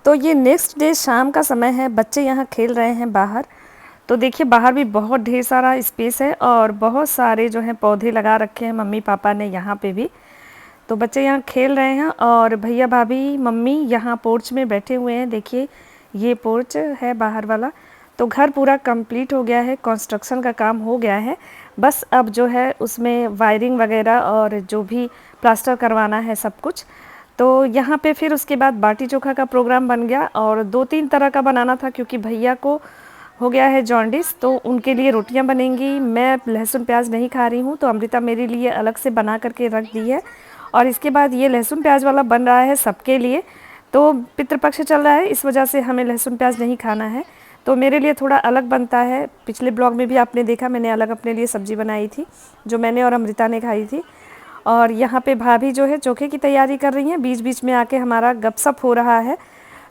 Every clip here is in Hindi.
तो ये नेक्स्ट डे शाम का समय है, बच्चे यहाँ खेल रहे हैं बाहर। तो देखिए बाहर भी बहुत ढेर सारा स्पेस है और बहुत सारे जो हैं पौधे लगा रखे हैं मम्मी पापा ने यहाँ पे भी। तो बच्चे यहाँ खेल रहे हैं और भैया भाभी मम्मी यहाँ पोर्च में बैठे हुए हैं। देखिए ये पोर्च है बाहर वाला। तो घर पूरा कंप्लीट हो गया है, कंस्ट्रक्शन का काम हो गया है। बस अब जो है उसमें वायरिंग वगैरह और जो भी प्लास्टर करवाना है सब कुछ। तो यहाँ पे फिर उसके बाद बाटी चोखा का प्रोग्राम बन गया और 2-3 तरह का बनाना था क्योंकि भैया को हो गया है जॉन्डिस, तो उनके लिए रोटियां बनेंगी। मैं लहसुन प्याज नहीं खा रही हूँ तो अमृता मेरे लिए अलग से बना करके रख दी है। और इसके बाद ये लहसुन प्याज वाला बन रहा है सबके लिए। तो पितृपक्ष चल रहा है, इस वजह से हमें लहसुन प्याज नहीं खाना है, तो मेरे लिए थोड़ा अलग बनता है। पिछले ब्लॉग में भी आपने देखा मैंने अलग अपने लिए सब्ज़ी बनाई थी जो मैंने और अमृता ने खाई थी। और यहाँ पे भाभी जो है चोखे की तैयारी कर रही हैं, बीच बीच में आके हमारा गपशप हो रहा है।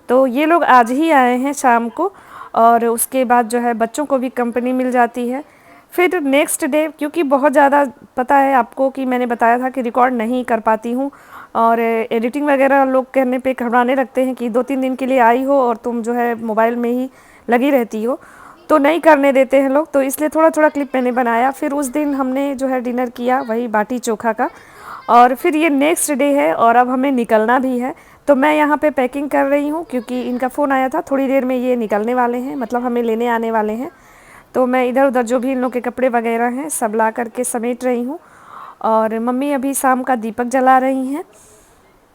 तो ये लोग आज ही आए हैं शाम को और उसके बाद जो है बच्चों को भी कंपनी मिल जाती है। फिर नेक्स्ट डे क्योंकि बहुत ज़्यादा पता है आपको कि मैंने बताया था कि रिकॉर्ड नहीं कर पाती हूँ और एडिटिंग वगैरह लोग कहने पे घबराने लगते हैं कि 2-3 दिन के लिए आई हो और तुम जो है मोबाइल में ही लगी रहती हो, तो नहीं करने देते हैं लोग। तो इसलिए थोड़ा थोड़ा क्लिप मैंने बनाया। फिर उस दिन हमने जो है डिनर किया वही बाटी चोखा का। और फिर ये नेक्स्ट डे है और अब हमें निकलना भी है। तो मैं यहाँ पे पैकिंग कर रही हूँ क्योंकि इनका फ़ोन आया था, थोड़ी देर में ये निकलने वाले हैं, मतलब हमें लेने आने वाले हैं। तो मैं इधर उधर जो भी इन लोग के कपड़े वगैरह हैं सब ला करके समेट रही हूँ। और मम्मी अभी शाम का दीपक जला रही हैं।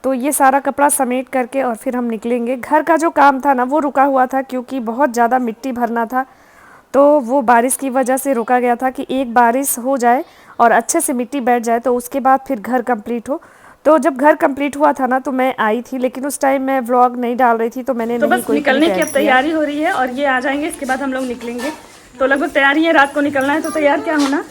तो ये सारा कपड़ा समेट करके और फिर हम निकलेंगे। घर का जो काम था ना वो रुका हुआ था क्योंकि बहुत ज़्यादा मिट्टी भरना था, तो वो बारिश की वजह से रुका गया था कि एक बारिश हो जाए और अच्छे से मिट्टी बैठ जाए तो उसके बाद फिर घर कंप्लीट हो। तो जब घर कंप्लीट हुआ था ना तो मैं आई थी, लेकिन उस टाइम मैं व्लॉग नहीं डाल रही थी तो मैंने तो नहीं बस कोई निकलने की अब तैयारी हो रही है और ये आ जाएंगे, इसके बाद हम लोग निकलेंगे। तो लगभग तैयारी है, रात को निकलना है तो तैयार क्या होना,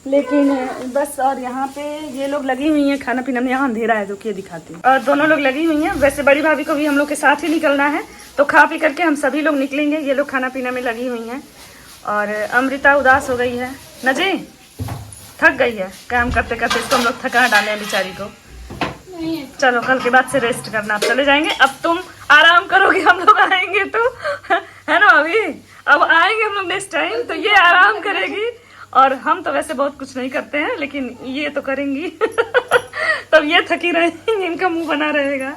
लेकिन बस। और यहाँ पे ये लोग लगी हुई हैं खाना पीना में, यहाँ अंधेरा है जो कि ये दिखाती है, और दोनों लोग लगी हुई हैं। वैसे बड़ी भाभी को भी हम लोग के साथ ही निकलना है, तो खा पी करके हम सभी लोग निकलेंगे। ये लोग खाना पीना में लगी हुई हैं और अमृता उदास हो गई है न जी, थक गई है काम करते करते। इसको हम लोग थका डाले हैं बेचारी को। चलो कल के बाद से रेस्ट करना, आप चले जाएंगे, अब तुम आराम करोगे, हम लोग आएंगे तो है ना। अभी अब आएंगे हम लोग नेक्स्ट टाइम तो ये आराम करेगी और हम तो वैसे बहुत कुछ नहीं करते हैं लेकिन ये तो करेंगी तब ये थकी रहेंगी, इनका मुंह बना रहेगा।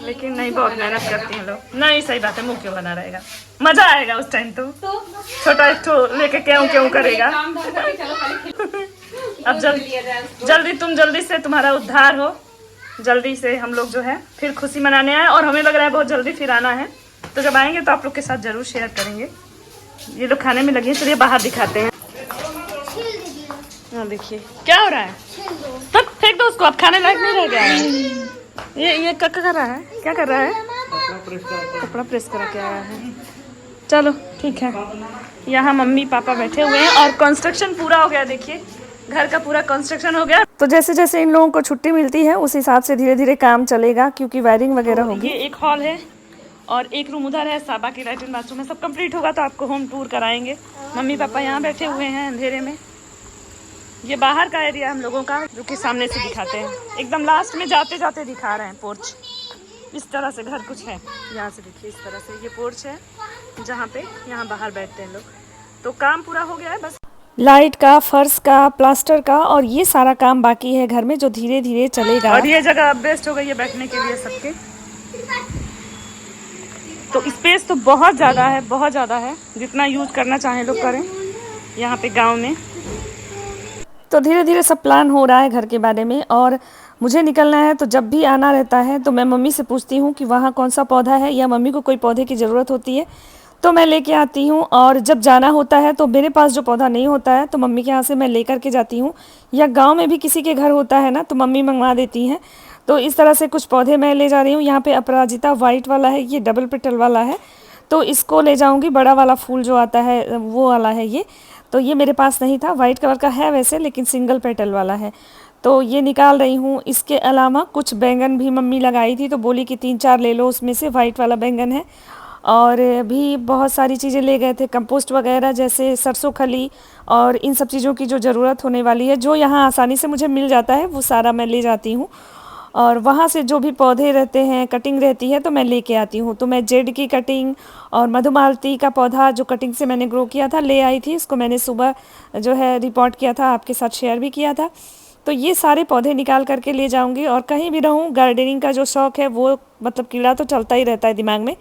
लेकिन नहीं, बहुत मेहनत करती हैं लोग। नहीं सही बात है, मुंह क्यों बना रहेगा, मजा आएगा उस टाइम। तो छोटा एक ठो लेके क्यों क्यों करेगा अब जल्दी से तुम्हारा उद्धार हो, जल्दी से हम लोग जो है फिर खुशी मनाने आए। और हमें लग रहा है बहुत जल्दी फिर आना है, तो जब आएंगे तो आप लोग के साथ जरूर शेयर करेंगे। ये लोग खाने में लगे हैं, चलिए बाहर दिखाते हैं। हाँ देखिए क्या हो रहा है, तब फेंक दो उसको, अब खाने लायक नहीं रह गया है। ये क्या कर रहा है, क्या कर रहा है, कपड़ा प्रेस करा के आया है। चलो ठीक है, यहाँ मम्मी पापा बैठे हुए हैं और कंस्ट्रक्शन पूरा हो गया। देखिए घर का पूरा कंस्ट्रक्शन हो गया। तो जैसे जैसे इन लोगों को छुट्टी मिलती है उस हिसाब से धीरे धीरे काम चलेगा क्योंकि वायरिंग वगैरह होगी। ये एक हॉल है और एक रूम उधर है, साबा की लैट्रिन बाथरूम है। सब कंप्लीट होगा तो आपको होम टूर कराएंगे। मम्मी पापा यहाँ बैठे हुए हैं अंधेरे में। ये बाहर का एरिया हम लोगों का जो कि सामने से दिखाते हैं, एकदम लास्ट में जाते जाते दिखा रहे हैं पोर्च। इस तरह से घर कुछ है, यहाँ से देखिए इस तरह से ये पोर्च है जहाँ पे यहाँ बाहर बैठते हैं लोग। तो काम पूरा हो गया है, बस लाइट का, फर्श का, प्लास्टर का और ये सारा काम बाकी है घर में जो धीरे धीरे चलेगा। और ये जगह अब बेस्ट हो गई है बैठने के लिए सबके। तो स्पेस तो बहुत ज़्यादा है, बहुत ज़्यादा है, जितना यूज करना चाहें लोग करें यहाँ पे गाँव में। तो धीरे धीरे सब प्लान हो रहा है घर के बारे में। और मुझे निकलना है तो जब भी आना रहता है तो मैं मम्मी से पूछती हूँ कि वहाँ कौन सा पौधा है, या मम्मी को कोई पौधे की ज़रूरत होती है तो मैं लेके आती हूँ। और जब जाना होता है तो मेरे पास जो पौधा नहीं होता है तो मम्मी के यहाँ से मैं लेकर के जाती हूँ, या गांव में भी किसी के घर होता है ना तो मम्मी मंगवा देती हैं। तो इस तरह से कुछ पौधे मैं ले जा रही हूँ। यहाँ पे अपराजिता वाइट वाला है, ये डबल पेटल वाला है, तो इसको ले जाऊँगी। बड़ा वाला फूल जो आता है वो वाला है ये, तो ये मेरे पास नहीं था। वाइट कलर का है वैसे लेकिन सिंगल पेटल वाला है, तो ये निकाल रही हूँ। इसके अलावा कुछ बैंगन भी मम्मी लगाई थी तो बोली कि 3-4 ले लो, उसमें से वाइट वाला बैंगन है। और भी बहुत सारी चीज़ें ले गए थे, कंपोस्ट वगैरह जैसे सरसों खली और इन सब चीज़ों की जो ज़रूरत होने वाली है, जो यहाँ आसानी से मुझे मिल जाता है वो सारा मैं ले जाती हूँ। और वहाँ से जो भी पौधे रहते हैं, कटिंग रहती है तो मैं लेके आती हूँ। तो मैं जेड की कटिंग और मधुमालती का पौधा जो कटिंग से मैंने ग्रो किया था ले आई थी। इसको मैंने सुबह जो है रिपोर्ट किया था, आपके साथ शेयर भी किया था। तो ये सारे पौधे निकाल करके ले जाऊंगी। और कहीं भी रहूं, गार्डनिंग का जो शौक़ है वो मतलब कीड़ा तो चलता ही रहता है दिमाग में।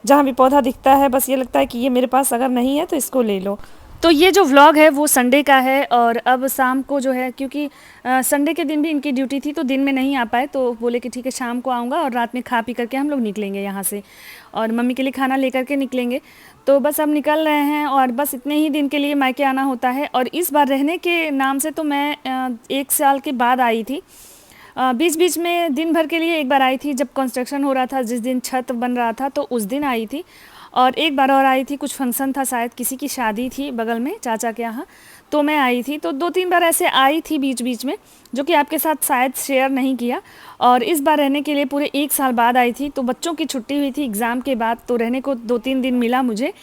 जहाँ भी पौधा दिखता है बस ये लगता है कि ये मेरे पास अगर नहीं है तो इसको ले लो। तो ये जो व्लॉग है वो संडे का है। और अब शाम को जो है, क्योंकि संडे के दिन भी इनकी ड्यूटी थी तो दिन में नहीं आ पाए, तो बोले कि ठीक है शाम को आऊँगा और रात में खा पी करके हम लोग निकलेंगे यहाँ से और मम्मी के लिए खाना लेकर के निकलेंगे। तो बस अब निकल रहे हैं और बस इतने ही दिन के लिए मायके आना होता है। और इस बार रहने के नाम से तो मैं 1 साल के बाद आई थी। बीच बीच में दिन भर के लिए एक बार आई थी, जब कंस्ट्रक्शन हो रहा था, जिस दिन छत बन रहा था तो उस दिन आई थी। और एक बार और आई थी, कुछ फंक्शन था, शायद किसी की शादी थी बगल में चाचा के यहाँ, तो मैं आई थी। तो 2-3 बार ऐसे आई थी बीच बीच में, जो कि आपके साथ शायद शेयर नहीं किया। और इस बार रहने के लिए पूरे 1 साल बाद आई थी। तो बच्चों की छुट्टी हुई थी एग्ज़ाम के बाद, तो रहने को 2-3 दिन मिला मुझे।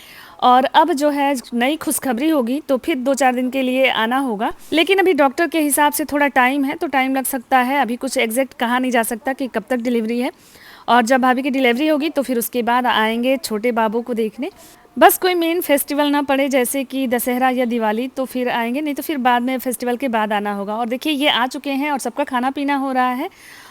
और अब जो है नई खुशखबरी होगी तो फिर 2-4 दिन के लिए आना होगा। लेकिन अभी डॉक्टर के हिसाब से थोड़ा टाइम है, तो टाइम लग सकता है। अभी कुछ एग्जैक्ट कहा नहीं जा सकता कि कब तक डिलीवरी है। और जब भाभी की डिलीवरी होगी तो फिर उसके बाद आएंगे छोटे बाबू को देखने। बस कोई मेन फेस्टिवल ना पड़े जैसे कि दशहरा या दिवाली, तो फिर आएंगे, नहीं तो फिर बाद में फेस्टिवल के बाद आना होगा। और देखिए ये आ चुके हैं और सबका खाना पीना हो रहा है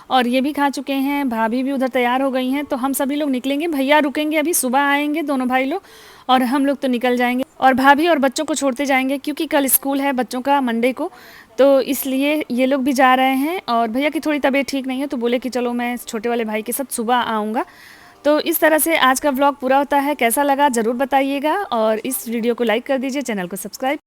और ये भी खा चुके हैं। भाभी भी उधर तैयार हो गई हैं, तो हम सभी लोग निकलेंगे। भैया रुकेंगे, अभी सुबह आएंगे दोनों भाई लोग और हम लोग तो निकल जाएंगे। और भाभी और बच्चों को छोड़ते जाएंगे क्योंकि कल स्कूल है बच्चों का मंडे को, तो इसलिए ये लोग भी जा रहे हैं। और भैया की थोड़ी तबीयत ठीक नहीं है तो बोले कि चलो मैं छोटे वाले भाई के साथ सुबह आऊँगा। तो इस तरह से आज का व्लॉग पूरा होता है। कैसा लगा ज़रूर बताइएगा और इस वीडियो को लाइक कर दीजिए, चैनल को सब्सक्राइब